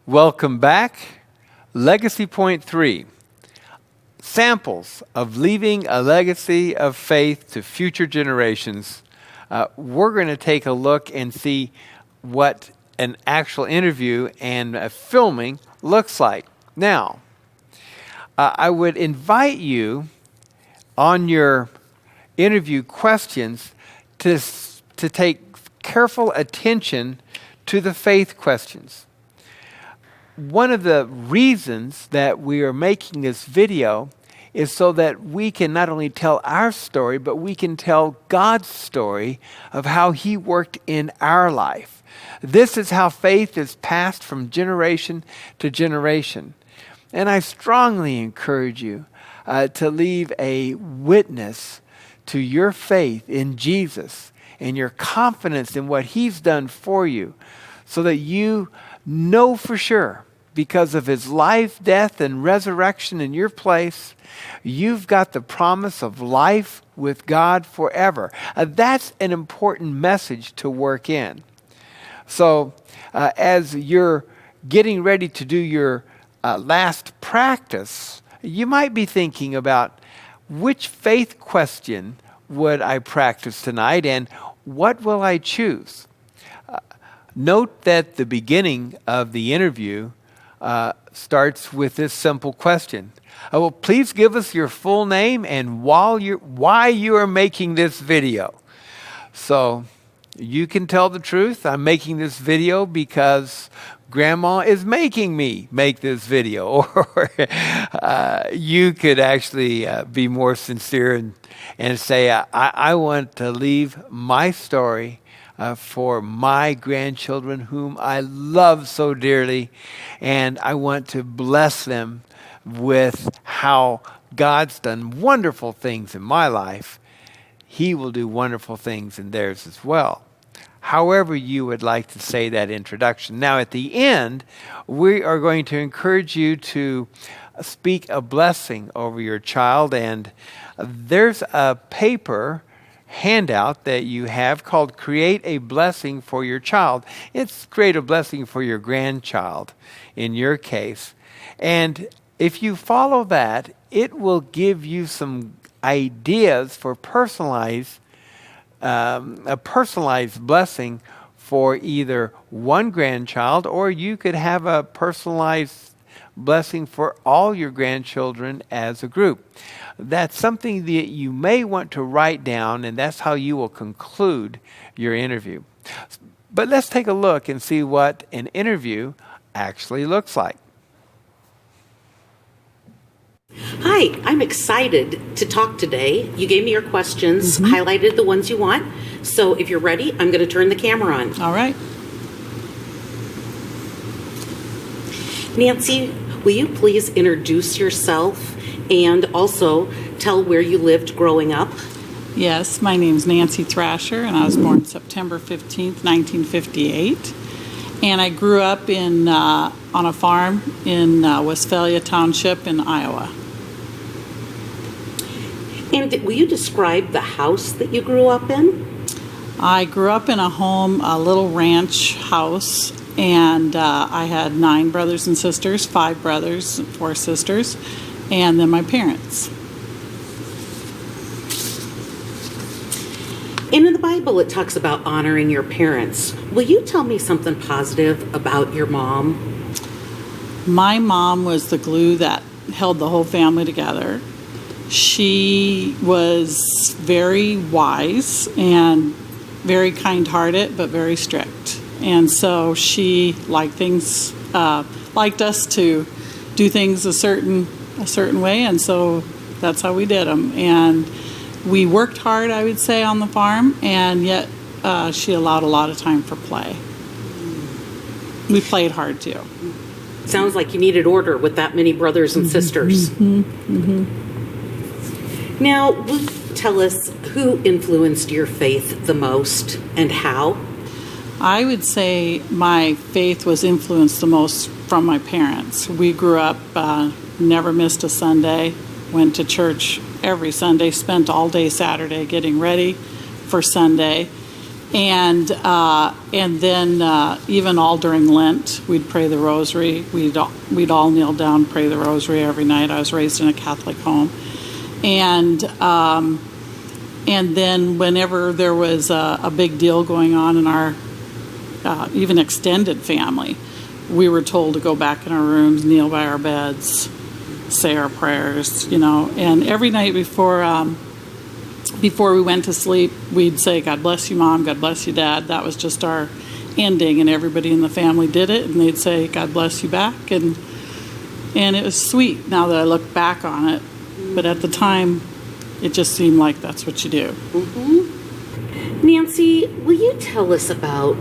Welcome back. Legacy point 3. Samples of leaving a legacy of faith to future generations. We're going to take a look and see what an actual interview and a filming looks like. Now, I would invite you on your interview questions to take careful attention to the faith questions. One of the reasons that we are making this video is so that we can not only tell our story, but we can tell God's story of how He worked in our life. This is how faith is passed from generation to generation. And I strongly encourage you to leave a witness to your faith in Jesus and your confidence in what He's done for you, so that you know for sure, because of His life, death, and resurrection in your place, you've got the promise of life with God forever. That's an important message to work in. So as you're getting ready to do your last practice, you might be thinking about which faith question would I practice tonight and what will I choose? Note that the beginning of the interview starts with this simple question. Well, please give us your full name and why you are making this video. So you can tell the truth. I'm making this video because Grandma is making me make this video. Or you could actually be more sincere and say, I want to leave my story for my grandchildren whom I love so dearly, and I want to bless them with how God's done wonderful things in my life. He will do wonderful things in theirs as well. However you would like to say that introduction. Now at the end, we are going to encourage you to speak a blessing over your child, and there's a paper handout that you have called Create a Blessing for Your Child. It's Create a Blessing for Your Grandchild in your case. And if you follow that, it will give you some ideas for a personalized blessing for either one grandchild, or you could have a personalized blessing for all your grandchildren as a group. That's something that you may want to write down, and that's how you will conclude your interview. But let's take a look and see what an interview actually looks like. Hi, I'm excited to talk today. You gave me your questions, highlighted the ones you want. So if you're ready, I'm going to turn the camera on. All right. Nancy, will you please introduce yourself and also tell where you lived growing up? Yes, my name's Nancy Thrasher, and I was born September 15th, 1958. And I grew up on a farm in Westphalia Township in Iowa. And will you describe the house that you grew up in? I grew up in a little ranch house, and I had 9 brothers and sisters, 5 brothers and 4 sisters, and then my parents. And in the Bible, it talks about honoring your parents. Will you tell me something positive about your mom? My mom was the glue that held the whole family together. She was very wise and very kind-hearted, but very strict. And so she liked us to do things a certain way, and so that's how we did them. And we worked hard, I would say, on the farm, and yet she allowed a lot of time for play. We played hard too. Sounds like you needed order with that many brothers and sisters. Now, will you tell us who influenced your faith the most and how? I would say my faith was influenced the most from my parents. We grew up, never missed a Sunday, went to church every Sunday, spent all day Saturday getting ready for Sunday. And then even all during Lent, we'd pray the rosary. We'd all kneel down and pray the rosary every night. I was raised in a Catholic home. And then whenever there was a big deal going on in our even extended family, we were told to go back in our rooms, kneel by our beds, say our prayers, And every night before we went to sleep, we'd say, "God bless you, Mom. God bless you, Dad." That was just our ending, and everybody in the family did it, and they'd say, "God bless you" back, and it was sweet now that I look back on it. But at the time, it just seemed like that's what you do. Mm-hmm. Nancy, will you tell us about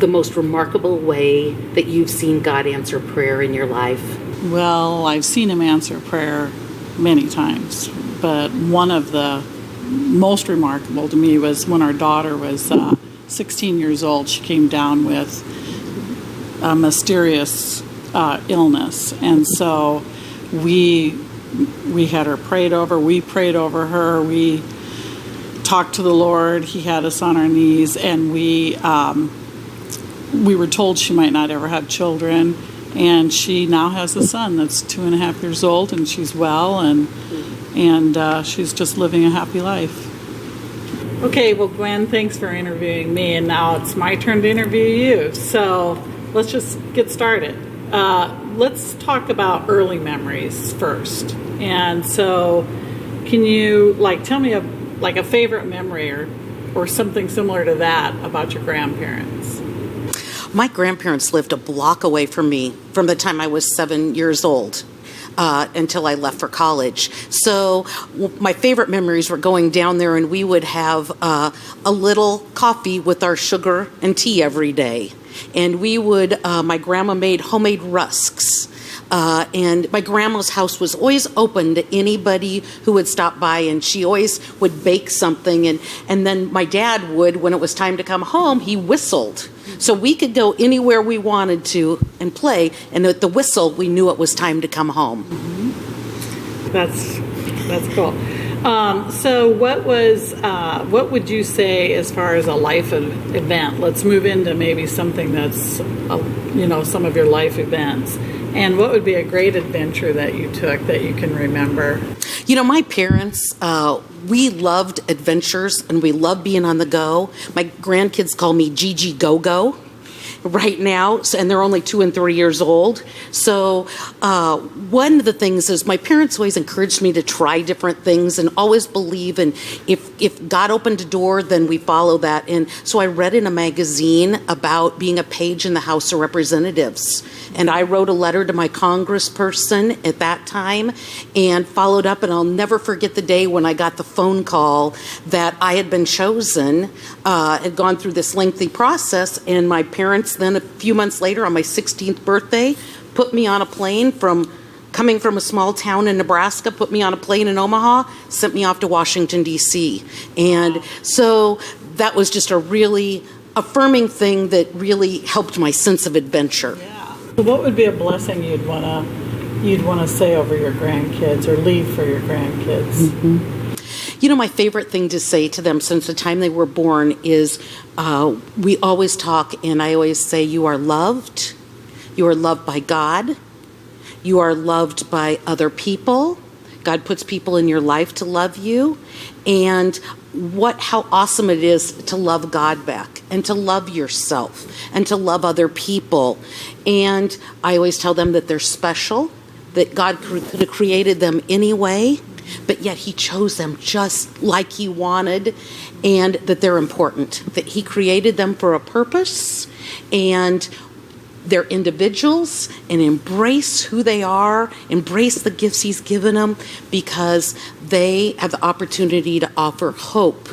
the most remarkable way that you've seen God answer prayer in your life? Well, I've seen him answer prayer many times, but one of the most remarkable to me was when our daughter was 16 years old. She came down with a mysterious illness, and so we had her prayed over. We prayed over her. We talked to the Lord. He had us on our knees, and we were told she might not ever have children, and she now has a son that's 2.5 years old, and she's well, and she's just living a happy life. Okay, well, Gwen, thanks for interviewing me, and now it's my turn to interview you. So let's just get started. Let's talk about early memories first. And so can you, tell me a favorite memory or something similar to that about your grandparents? My grandparents lived a block away from me from the time I was 7 years old until I left for college. So my favorite memories were going down there, and we would have a little coffee with our sugar and tea every day. And we would, my grandma made homemade rusks. And my grandma's house was always open to anybody who would stop by, and she always would bake something. And then my dad would, when it was time to come home, he whistled. So we could go anywhere we wanted to and play, and at the whistle, we knew it was time to come home. Mm-hmm. That's cool. So what would you say as far as a life event? Let's move into maybe something that's, some of your life events. And what would be a great adventure that you took that you can remember? My parents, we loved adventures, and we loved being on the go. My grandkids call me Gigi Go-Go right now, and they're only 2 and 3 years old. So one of the things is my parents always encouraged me to try different things and always believe in if God opened a door, then we follow that. And so I read in a magazine about being a page in the House of Representatives. And I wrote a letter to my congressperson at that time and followed up, and I'll never forget the day when I got the phone call that I had been chosen, had gone through this lengthy process, and my parents then a few months later on my 16th birthday put me on a plane coming from a small town in Nebraska, put me on a plane in Omaha, sent me off to Washington, D.C. And so that was just a really affirming thing that really helped my sense of adventure. Yeah. So what would be a blessing you'd want to say over your grandkids or leave for your grandkids? Mm-hmm. My favorite thing to say to them since the time they were born is we always talk, and I always say, you are loved. You are loved by God. You are loved by other people. God puts people in your life to love you. And how awesome it is to love God back and to love yourself and to love other people. And I always tell them that they're special, that God could have created them anyway, but yet he chose them just like he wanted, and that they're important, that he created them for a purpose, and they're individuals, and embrace who they are, embrace the gifts he's given them, because they have the opportunity to offer hope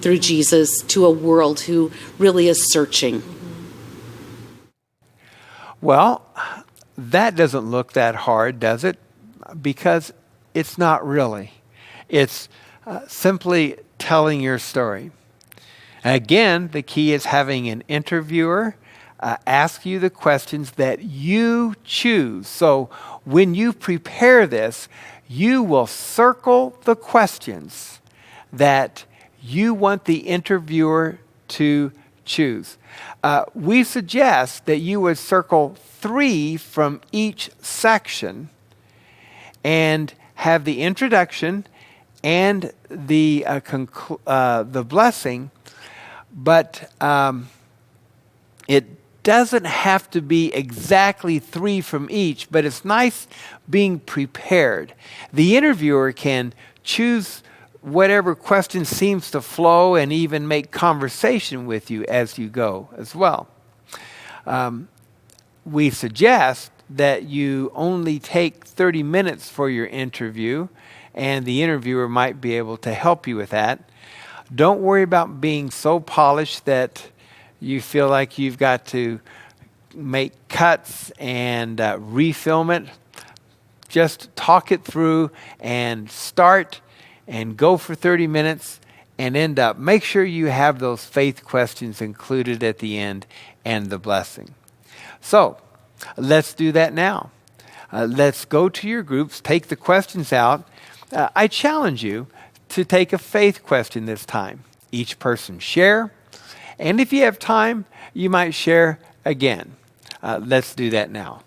through Jesus to a world who really is searching. Well, that doesn't look that hard, does it? Because it's not really. It's simply telling your story. Again, the key is having an interviewer ask you the questions that you choose. So when you prepare this, you will circle the questions that you want the interviewer to choose. We suggest that you would circle 3 from each section and have the introduction and the blessing, but it doesn't have to be exactly 3 from each, but it's nice being prepared. The interviewer can choose whatever question seems to flow and even make conversation with you as you go as well. We suggest that you only take 30 minutes for your interview, and the interviewer might be able to help you with that. Don't worry about being so polished that you feel like you've got to make cuts and refilm it. Just talk it through and start and go for 30 minutes and end up. Make sure you have those faith questions included at the end and the blessing. So, let's do that now. Let's go to your groups, take the questions out. I challenge you to take a faith question this time. Each person share, and if you have time, you might share again. Let's do that now.